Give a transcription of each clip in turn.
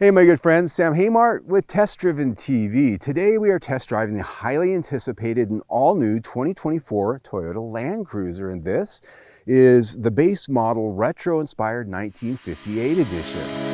Hey my good friends, Sam Haymart with Test Driven TV. Today we are test driving the highly anticipated and all-new 2024 Toyota Land Cruiser, and this is the base model retro-inspired 1958 edition.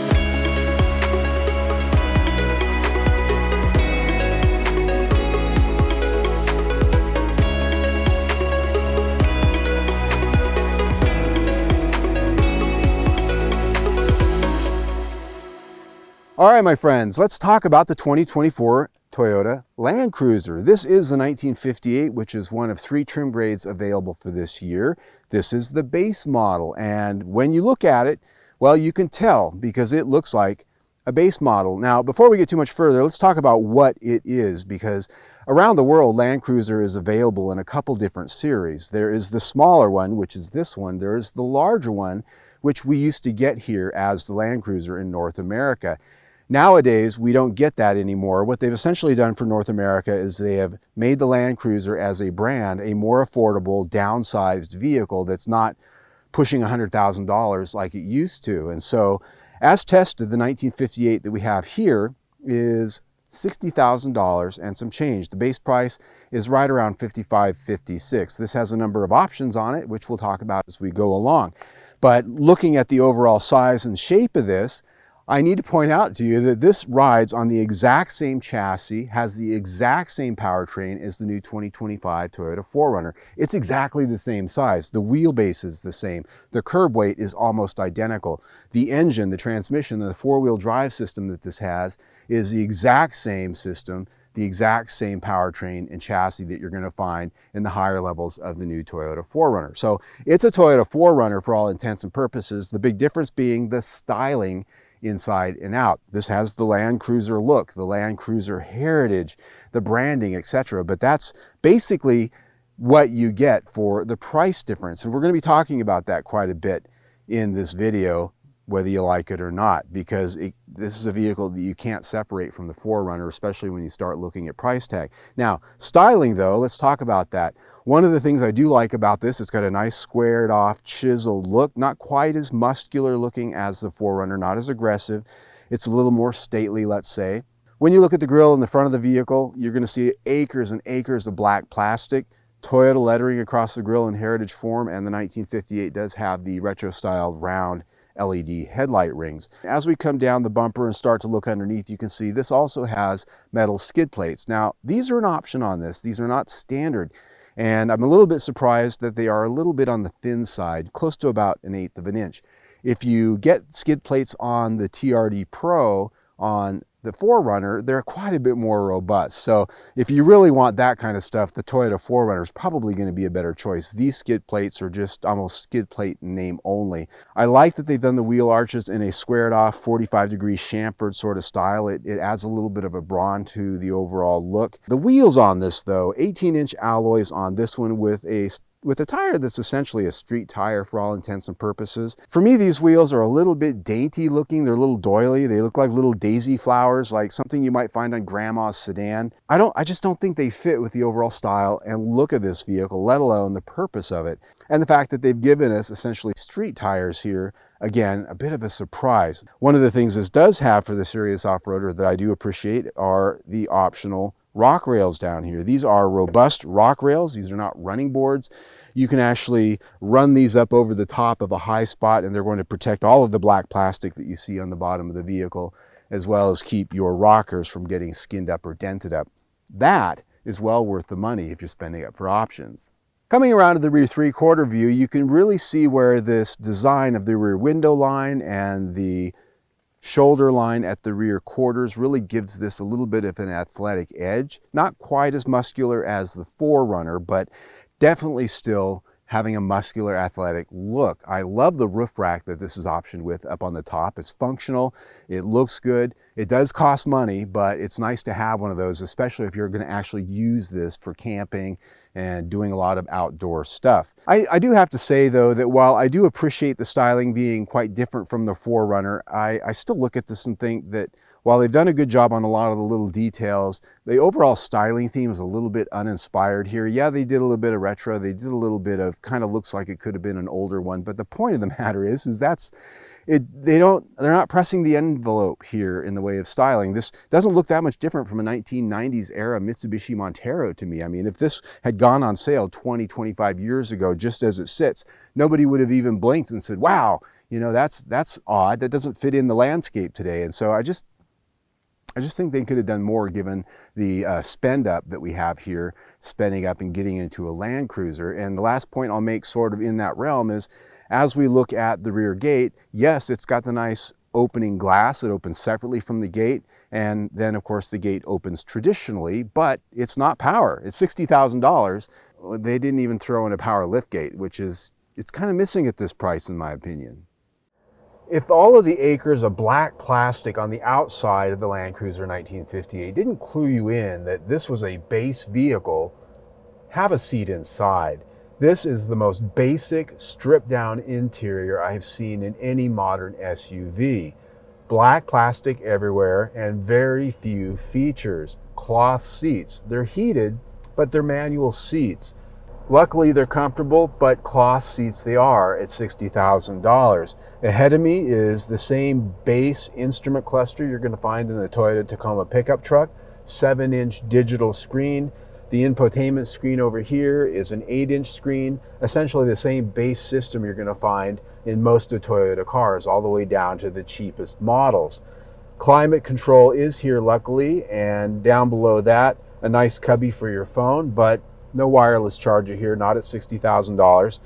All right, my friends, let's talk about the 2024 Toyota Land Cruiser. This is the 1958, which is one of 3 trim grades available for this year. This is the base model, and when you look at it, well, you can tell because it looks like a base model. Now, before we get too much further, let's talk about what it is, because around the world, Land Cruiser is available in a couple different series. There is the smaller one, which is this one. There is the larger one, which we used to get here as the Land Cruiser in North America. Nowadays, we don't get that anymore. What they've essentially done for North America is they have made the Land Cruiser as a brand a more affordable, downsized vehicle that's not pushing $100,000 like it used to. And so, as tested, the 1958 that we have here is $60,000 and some change. The base price is right around $55,56. This has a number of options on it, which we'll talk about as we go along. But looking at the overall size and shape of this, I need to point out to you that this rides on the exact same chassis, has the exact same powertrain as the new 2025 Toyota 4Runner. It's exactly the same size. The wheelbase is the same. The curb weight is almost identical. The engine, the transmission, the 4-wheel drive system that this has is the exact same system, the exact same powertrain and chassis that you're going to find in the higher levels of the new Toyota 4Runner. So it's a Toyota 4Runner for all intents and purposes. The big difference being the styling inside and out. This has the Land Cruiser look, the Land Cruiser heritage, the branding, etc. But that's basically what you get for the price difference. And we're going to be talking about that quite a bit in this video, whether you like it or not, because this is a vehicle that you can't separate from the 4Runner, especially when you start looking at price tag. Now, styling though, let's talk about that. One of the things I do like about this, it's got a nice squared off, chiseled look, not quite as muscular looking as the 4Runner, not as aggressive. It's a little more stately, let's say. When you look at the grille in the front of the vehicle, you're going to see acres and acres of black plastic, Toyota lettering across the grille in heritage form, and the 1958 does have the retro-styled round LED headlight rings. As we come down the bumper and start to look underneath, you can see this also has metal skid plates. Now, these are an option on this. These are not standard. And I'm a little bit surprised that they are a little bit on the thin side, close to about 1/8 of an inch. If you get skid plates on the TRD Pro on the 4Runner, they're quite a bit more robust. So if you really want that kind of stuff, the Toyota 4Runner is probably going to be a better choice. These skid plates are just almost skid plate name only. I like that they've done the wheel arches in a squared off 45-degree chamfered sort of style. It adds a little bit of a brawn to the overall look. The wheels on this though, 18-inch alloys on this one with a tire that's essentially a street tire for all intents and purposes. For me, these wheels are a little bit dainty looking. They're a little doily. They look like little daisy flowers, like something you might find on grandma's sedan. I just don't think they fit with the overall style and look of this vehicle, let alone the purpose of it. And the fact that they've given us essentially street tires here, again, a bit of a surprise. One of the things this does have for the serious off-roader that I do appreciate are the optional rock rails down here. These are robust rock rails. These are not running boards. You can actually run these up over the top of a high spot, and they're going to protect all of the black plastic that you see on the bottom of the vehicle, as well as keep your rockers from getting skinned up or dented up. That is well worth the money if you're spending it for options. Coming around to the rear 3/4 view, you can really see where this design of the rear window line and the shoulder line at the rear quarters really gives this a little bit of an athletic edge. Not quite as muscular as the 4Runner, but definitely still having a muscular athletic look. I love the roof rack that this is optioned with up on the top. It's functional, it looks good. It does cost money, but it's nice to have one of those, especially if you're going to actually use this for camping and doing a lot of outdoor stuff. I do have to say though that while I do appreciate the styling being quite different from the 4Runner, I still look at this and think that while they've done a good job on a lot of the little details, the overall styling theme is a little bit uninspired here. Yeah, they did a little bit of retro. They did a little bit of kind of looks like it could have been an older one. But the point of the matter is that's they're not pressing the envelope here in the way of styling. This doesn't look that much different from a 1990s era Mitsubishi Montero to me. I mean, if this had gone on sale 20, 25 years ago, just as it sits, nobody would have even blinked and said, wow, you know, that's odd. That doesn't fit in the landscape today. And so I just think they could have done more given the spend up that we have here, spending up and getting into a Land Cruiser. And the last point I'll make sort of in that realm is, as we look at the rear gate, yes, it's got the nice opening glass. It opens separately from the gate. And then of course the gate opens traditionally, but it's not power. It's $60,000. They didn't even throw in a power lift gate, which is, it's kind of missing at this price in my opinion. If all of the acres of black plastic on the outside of the Land Cruiser 1958 didn't clue you in that this was a base vehicle, have a seat inside. This is the most basic stripped down interior I have seen in any modern SUV. Black plastic everywhere and very few features. Cloth seats. They're heated, but they're manual seats. Luckily, they're comfortable, but cloth seats they are at $60,000. Ahead of me is the same base instrument cluster you're going to find in the Toyota Tacoma pickup truck. 7-inch digital screen. The infotainment screen over here is an 8-inch screen. Essentially the same base system you're going to find in most of Toyota cars, all the way down to the cheapest models. Climate control is here, luckily, and down below that, a nice cubby for your phone, but no wireless charger here, not at $60,000.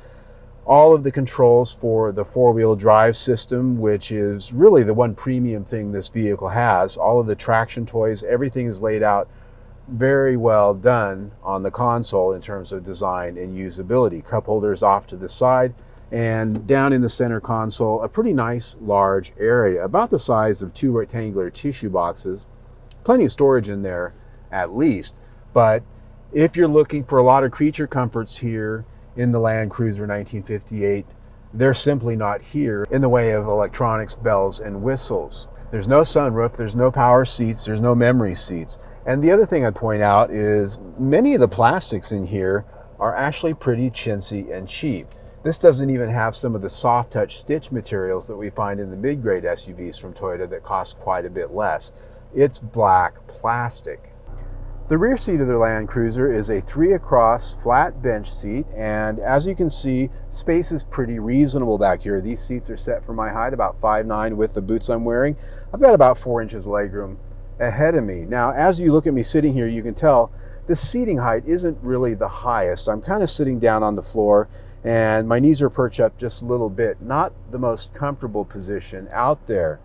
All of the controls for the four-wheel drive system, which is really the one premium thing this vehicle has. All of the traction toys, everything is laid out very well done on the console in terms of design and usability. Cup holders off to the side, and down in the center console, a pretty nice large area, about the size of 2 rectangular tissue boxes. Plenty of storage in there at least, but if you're looking for a lot of creature comforts here in the Land Cruiser 1958, they're simply not here in the way of electronics, bells, and whistles. There's no sunroof, there's no power seats, there's no memory seats. And the other thing I'd point out is many of the plastics in here are actually pretty chintzy and cheap. This doesn't even have some of the soft touch stitch materials that we find in the mid-grade SUVs from Toyota that cost quite a bit less. It's black plastic. The rear seat of the Land Cruiser is a 3-across flat bench seat, and as you can see, space is pretty reasonable back here. These seats are set for my height, about 5'9" with the boots I'm wearing. I've got about 4 inches legroom ahead of me. Now, as you look at me sitting here, you can tell the seating height isn't really the highest. I'm kind of sitting down on the floor, and my knees are perched up just a little bit. Not the most comfortable position out there.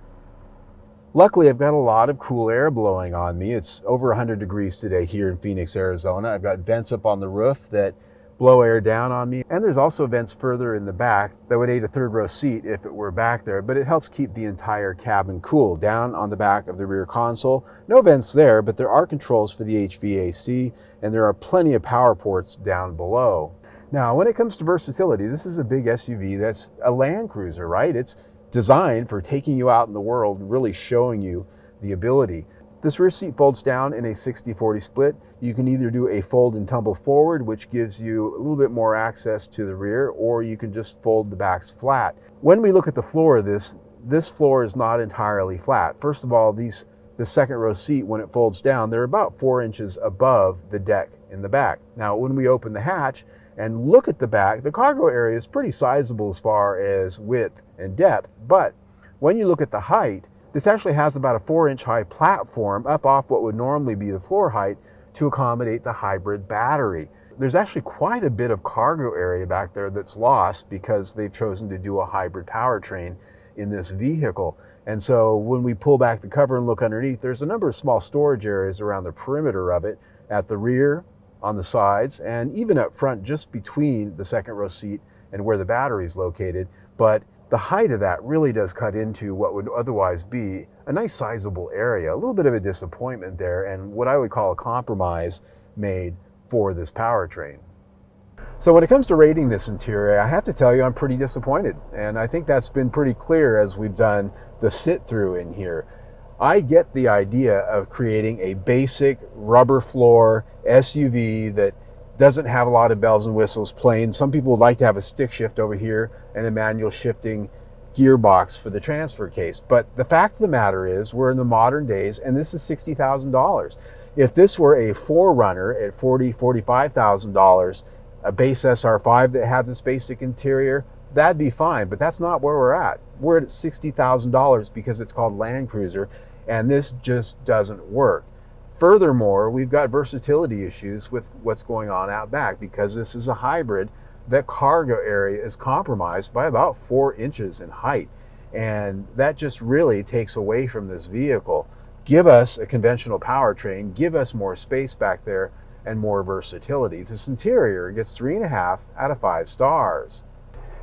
Luckily, I've got a lot of cool air blowing on me. It's over 100 degrees today here in Phoenix, Arizona. I've got vents up on the roof that blow air down on me. And there's also vents further in the back that would aid a third row seat if it were back there, but it helps keep the entire cabin cool. Down on the back of the rear console, no vents there, but there are controls for the HVAC, and there are plenty of power ports down below. Now, when it comes to versatility, this is a big SUV that's a Land Cruiser, right? It's designed for taking you out in the world and really showing you the ability. This rear seat folds down in a 60-40 split. You can either do a fold and tumble forward, which gives you a little bit more access to the rear, or you can just fold the backs flat. When we look at the floor of this floor is not entirely flat. First of all, the second row seat, when it folds down, they're about 4 inches above the deck in the back. Now, when we open the hatch and look at the back, the cargo area is pretty sizable as far as width and depth, but when you look at the height, this actually has about a 4-inch high platform up off what would normally be the floor height to accommodate the hybrid battery. There's actually quite a bit of cargo area back there that's lost because they've chosen to do a hybrid powertrain in this vehicle. And so when we pull back the cover and look underneath, there's a number of small storage areas around the perimeter of it, at the rear, on the sides, and even up front just between the second row seat and where the battery is located. But the height of that really does cut into what would otherwise be a nice sizable area. A little bit of a disappointment there, and what I would call a compromise made for this powertrain. So when it comes to rating this interior, I have to tell you I'm pretty disappointed, and I think that's been pretty clear as we've done the sit-through in here. I get the idea of creating a basic rubber floor SUV that doesn't have a lot of bells and whistles, plain. Some people would like to have a stick shift over here and a manual shifting gearbox for the transfer case. But the fact of the matter is, we're in the modern days, and this is $60,000. If this were a 4Runner at $45,000, a base SR5 that had this basic interior, that'd be fine, but that's not where we're at. We're at $60,000 because it's called Land Cruiser, and this just doesn't work. Furthermore, we've got versatility issues with what's going on out back because this is a hybrid. That cargo area is compromised by about 4 inches in height, and that just really takes away from this vehicle. Give us a conventional powertrain, give us more space back there and more versatility. This interior gets 3.5 out of 5 stars.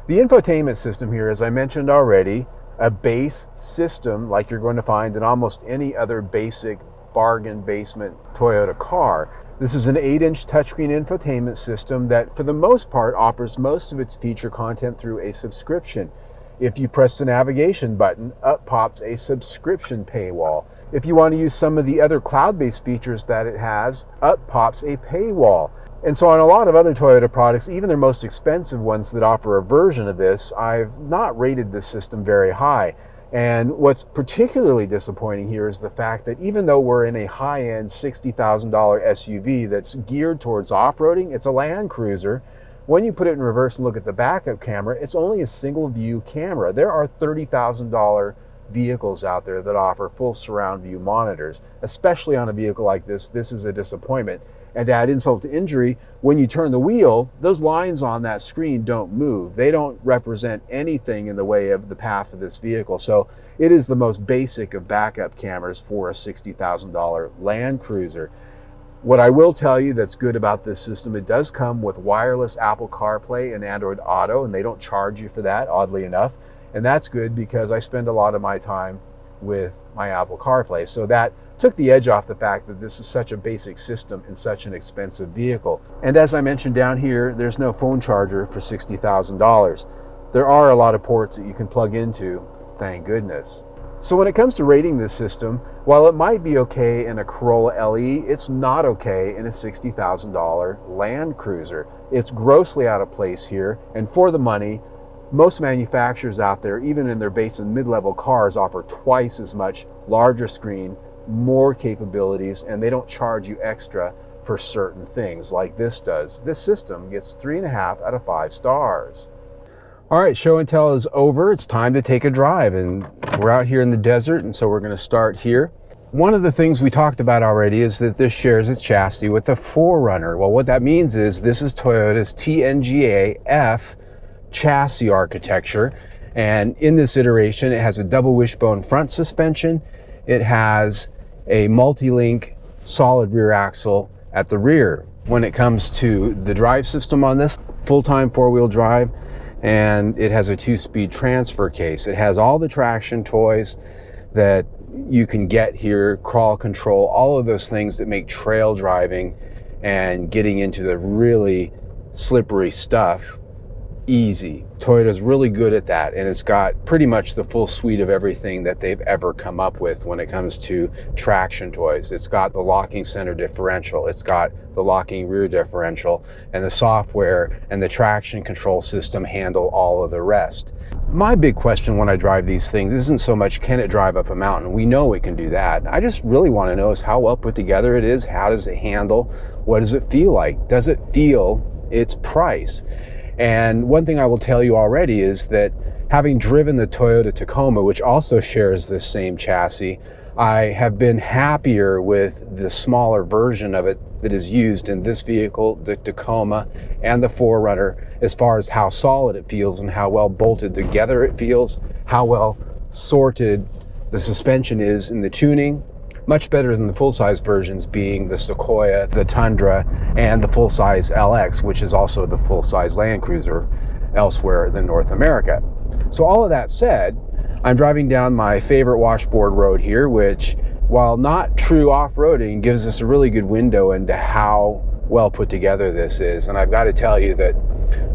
The infotainment system here, as I mentioned already, a base system like you're going to find in almost any other basic bargain basement Toyota car. This is an 8-inch touchscreen infotainment system that for the most part offers most of its feature content through a subscription. If you press the navigation button, up pops a subscription paywall. If you want to use some of the other cloud-based features that it has, up pops a paywall. And so on a lot of other Toyota products, even their most expensive ones that offer a version of this, I've not rated this system very high. And what's particularly disappointing here is the fact that even though we're in a high-end $60,000 SUV that's geared towards off-roading, it's a Land Cruiser. When you put it in reverse and look at the backup camera, it's only a single view camera. There are $30,000 vehicles out there that offer full surround view monitors. Especially on a vehicle like this is a disappointment. And to add insult to injury, when you turn the wheel, those lines on that screen don't move. They don't represent anything in the way of the path of this vehicle. So it is the most basic of backup cameras for a $60,000 Land Cruiser. What I will tell you that's good about this system, it does come with wireless Apple CarPlay and Android Auto, and they don't charge you for that, oddly enough. And that's good because I spend a lot of my time with my Apple CarPlay. So that took the edge off the fact that this is such a basic system in such an expensive vehicle. And as I mentioned down here, there's no phone charger for $60,000. There are a lot of ports that you can plug into, thank goodness. So when it comes to rating this system, while it might be okay in a Corolla LE, it's not okay in a $60,000 Land Cruiser. It's grossly out of place here, and for the money, most manufacturers out there, even in their base and mid-level cars, offer twice as much, larger screen, more capabilities, and they don't charge you extra for certain things like this does. This system gets 3.5 out of 5 stars. All right, show and tell is over. It's time to take a drive, and we're out here in the desert, and so we're going to start here. One of the things we talked about already is that this shares its chassis with the 4Runner. Well, what that means is this is Toyota's TNGA F chassis architecture, and in this iteration it has a double wishbone front suspension. It has a multi-link solid rear axle at the rear. When it comes to the drive system on this, full-time 4-wheel drive, and it has a 2-speed transfer case. It has all the traction toys that you can get here, crawl control, all of those things that make trail driving and getting into the really slippery stuff easy. Toyota's really good at that, and it's got pretty much the full suite of everything that they've ever come up with when it comes to traction toys. It's got the locking center differential, it's got the locking rear differential, and the software and the traction control system handle all of the rest. My big question when I drive these things isn't so much can it drive up a mountain. We know it can do that. I just really want to know is how well put together it is. How does it handle? What does it feel like? Does it feel its price? And one thing I will tell you already is that having driven the Toyota Tacoma, which also shares this same chassis, I have been happier with the smaller version of it that is used in this vehicle, the Tacoma and the 4Runner, as far as how solid it feels and how well bolted together it feels, how well sorted the suspension is in the tuning. Much better than the full-size versions being the Sequoia, the Tundra, and the full-size LX, which is also the full-size Land Cruiser elsewhere than North America. So all of that said, I'm driving down my favorite washboard road here, which, while not true off-roading, gives us a really good window into how well put together this is. And I've got to tell you that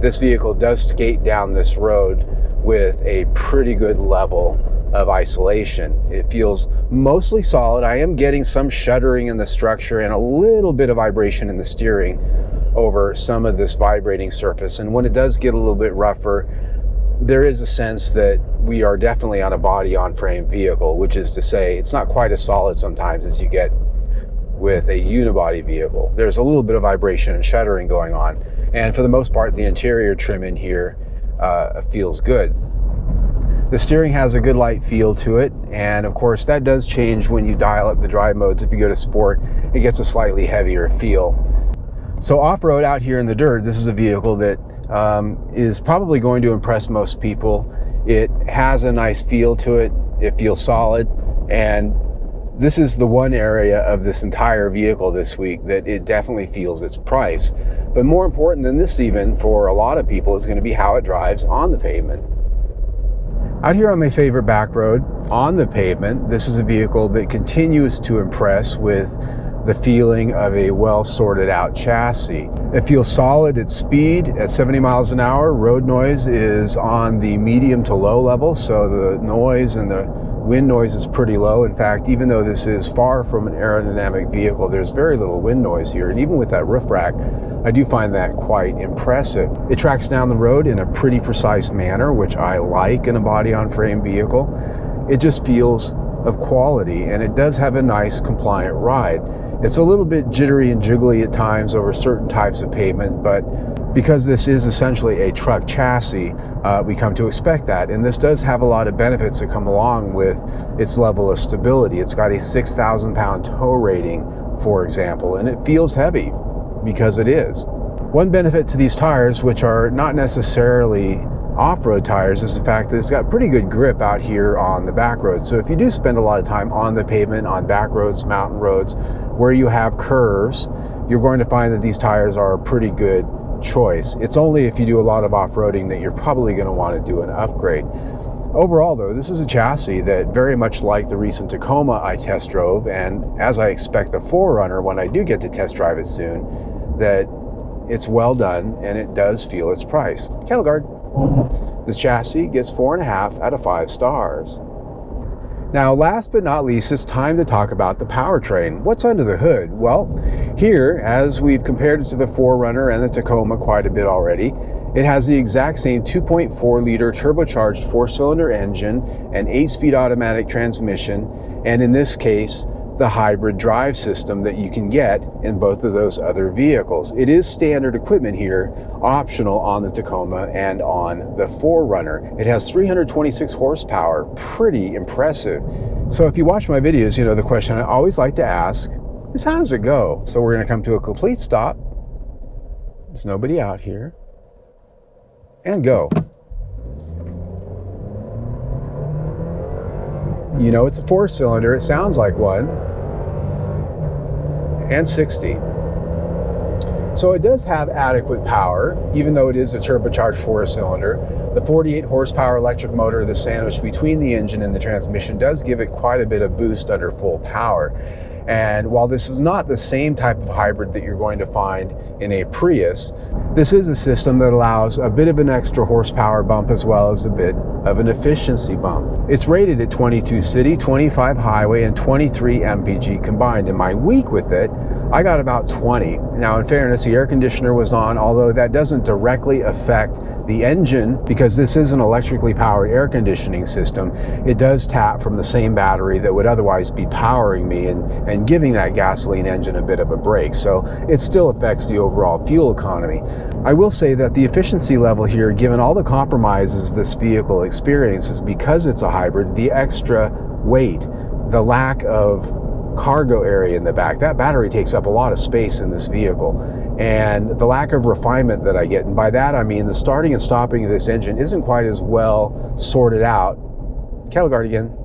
this vehicle does skate down this road with a pretty good level of isolation. It feels mostly solid. I am getting some shuddering in the structure and a little bit of vibration in the steering over some of this vibrating surface. And when it does get a little bit rougher, there is a sense that we are definitely on a body-on-frame vehicle, which is to say it's not quite as solid sometimes as you get with a unibody vehicle. There's a little bit of vibration and shuddering going on, and for the most part the interior trim in here feels good. The steering has a good light feel to it, and of course that does change when you dial up the drive modes. If you go to sport, it gets a slightly heavier feel. So off-road out here in the dirt, this is a vehicle that is probably going to impress most people. It has a nice feel to it. It feels solid, and this is the one area of this entire vehicle this week that it definitely feels its price. But more important than this even for a lot of people is going to be how it drives on the pavement. Out here on my favorite back road on the pavement, this is a vehicle that continues to impress with the feeling of a well sorted out chassis. It feels solid at speed at 70 miles an hour. Road noise is on the medium to low level, so the noise and the wind noise is pretty low. In fact, even though this is far from an aerodynamic vehicle, there's very little wind noise here, and even with that roof rack, I do find that quite impressive. It tracks down the road in a pretty precise manner, which I like in a body-on-frame vehicle. It just feels of quality, and it does have a nice compliant ride. It's a little bit jittery and jiggly at times over certain types of pavement, but because this is essentially a truck chassis, we come to expect that. And this does have a lot of benefits that come along with its level of stability. It's got a 6,000 pound tow rating, for example, and it feels heavy because it is. One benefit to these tires, which are not necessarily off-road tires, is the fact that it's got pretty good grip out here on the back roads. So if you do spend a lot of time on the pavement, on back roads, mountain roads, where you have curves, you're going to find that these tires are a pretty good choice. It's only if you do a lot of off-roading that you're probably going to want to do an upgrade. Overall though, this is a chassis that, very much like the recent Tacoma I test drove, and as I expect the 4Runner when I do get to test drive it soon, that it's well done and it does feel its price. Cattle guard. This chassis gets 4.5 out of 5 stars. Now, last but not least, it's time to talk about the powertrain. What's under the hood? Well, here, as we've compared it to the 4Runner and the Tacoma quite a bit already, it has the exact same 2.4 liter turbocharged 4-cylinder engine, an 8-speed automatic transmission, and in this case, the hybrid drive system that you can get in both of those other vehicles. It is standard equipment here, optional on the Tacoma and on the 4Runner. It has 326 horsepower, pretty impressive. So if you watch my videos, you know the question I always like to ask is, how does it go? So we're gonna come to a complete stop. There's nobody out here. And go. You know it's a 4-cylinder, it sounds like one. And 60. So it does have adequate power, even though it is a turbocharged 4-cylinder. The 48 horsepower electric motor that's sandwiched between the engine and the transmission does give it quite a bit of boost under full power. And while this is not the same type of hybrid that you're going to find in a Prius, this is a system that allows a bit of an extra horsepower bump as well as a bit of an efficiency bump. It's rated at 22 city, 25 highway, and 23 MPG combined. In my week with it, I got about 20. Now, in fairness, the air conditioner was on, although that doesn't directly affect the engine because this is an electrically powered air conditioning system. It does tap from the same battery that would otherwise be powering me and giving that gasoline engine a bit of a break. So it still affects the overall fuel economy. I will say that the efficiency level here, given all the compromises this vehicle experiences because it's a hybrid, the extra weight, the lack of cargo area in the back, that battery takes up a lot of space in this vehicle, and the lack of refinement that I get, and by that I mean the starting and stopping of this engine isn't quite as well sorted out, cattle guard again,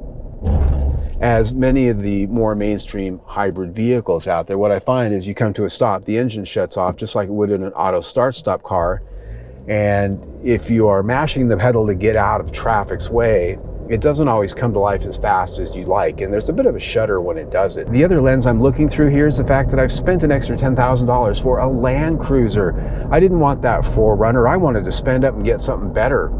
as many of the more mainstream hybrid vehicles out there. What I find is you come to a stop, the engine shuts off just like it would in an auto start-stop car, and if you are mashing the pedal to get out of traffic's way, it doesn't always come to life as fast as you'd like, and there's a bit of a shudder when it does it. The other lens I'm looking through here is the fact that I've spent an extra $10,000 for a Land Cruiser. I didn't want that 4Runner. I wanted to spend up and get something better.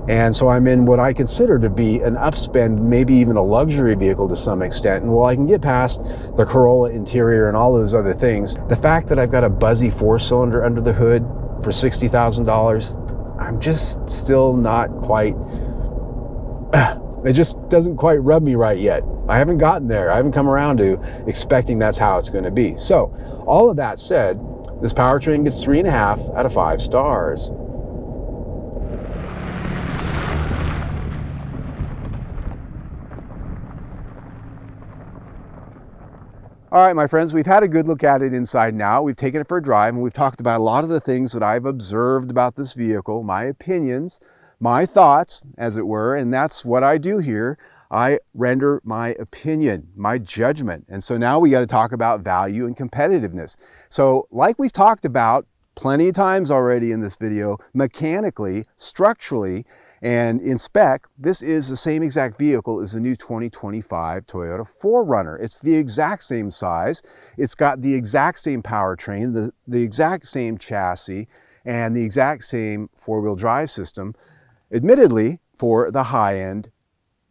And so I'm in what I consider to be an upspend, maybe even a luxury vehicle to some extent. And while I can get past the Corolla interior and all those other things, the fact that I've got a buzzy 4-cylinder under the hood for $60,000, I'm just still not quite, it just doesn't quite rub me right yet. I haven't gotten there. I haven't come around to expecting that's how it's going to be. So all of that said, this powertrain gets 3.5 out of 5 stars. All right, my friends, we've had a good look at it inside now. We've taken it for a drive, and we've talked about a lot of the things that I've observed about this vehicle, my opinions, my thoughts, as it were, and that's what I do here. I render my opinion, my judgment. And so now we got to talk about value and competitiveness. So like we've talked about plenty of times already in this video, mechanically, structurally, and in spec, this is the same exact vehicle as the new 2025 Toyota 4Runner. It's the exact same size. It's got the exact same powertrain, the exact same chassis, and the exact same four-wheel drive system, admittedly for the high-end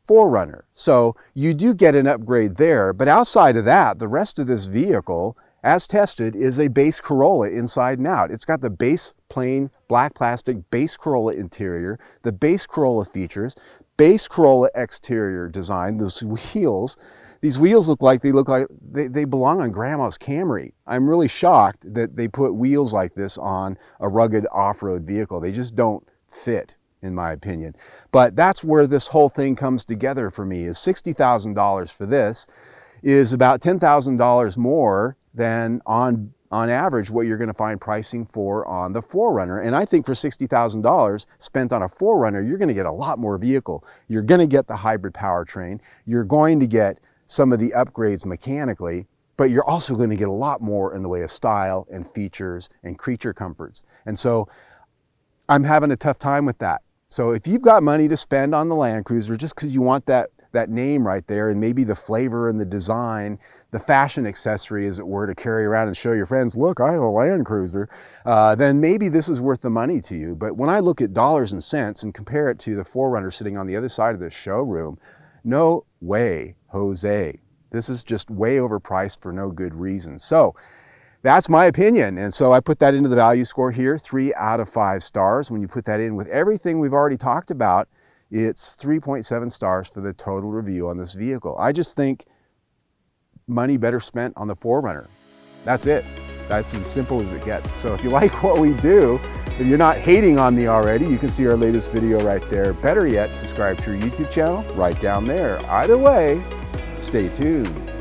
4Runner. So you do get an upgrade there, but outside of that, the rest of this vehicle, as tested, is a base Corolla inside and out. It's got the base plain black plastic base Corolla interior, the base Corolla features, base Corolla exterior design, those wheels. These wheels look like they belong on grandma's Camry. I'm really shocked that they put wheels like this on a rugged off-road vehicle. They just don't fit, in my opinion. But that's where this whole thing comes together for me, is $60,000 for this is about $10,000 more than on average what you're going to find pricing for on the 4Runner. And I think for $60,000 spent on a 4Runner, you're going to get a lot more vehicle. You're going to get the hybrid powertrain. You're going to get some of the upgrades mechanically, but you're also going to get a lot more in the way of style and features and creature comforts. And so I'm having a tough time with that. So if you've got money to spend on the Land Cruiser just because you want that name right there, and maybe the flavor and the design, the fashion accessory, as it were, to carry around and show your friends, look, I have a Land Cruiser, then maybe this is worth the money to you. But when I look at dollars and cents and compare it to the 4Runner sitting on the other side of this showroom, no way, Jose. This is just way overpriced for no good reason. So that's my opinion. And so I put that into the value score here, 3 out of 5 stars. When you put that in with everything we've already talked about, it's 3.7 stars for the total review on this vehicle. I just think money better spent on the 4Runner. That's it. That's as simple as it gets. So if you like what we do, if you're not hating on me already, you can see our latest video right there. Better yet, subscribe to our YouTube channel right down there. Either way, stay tuned.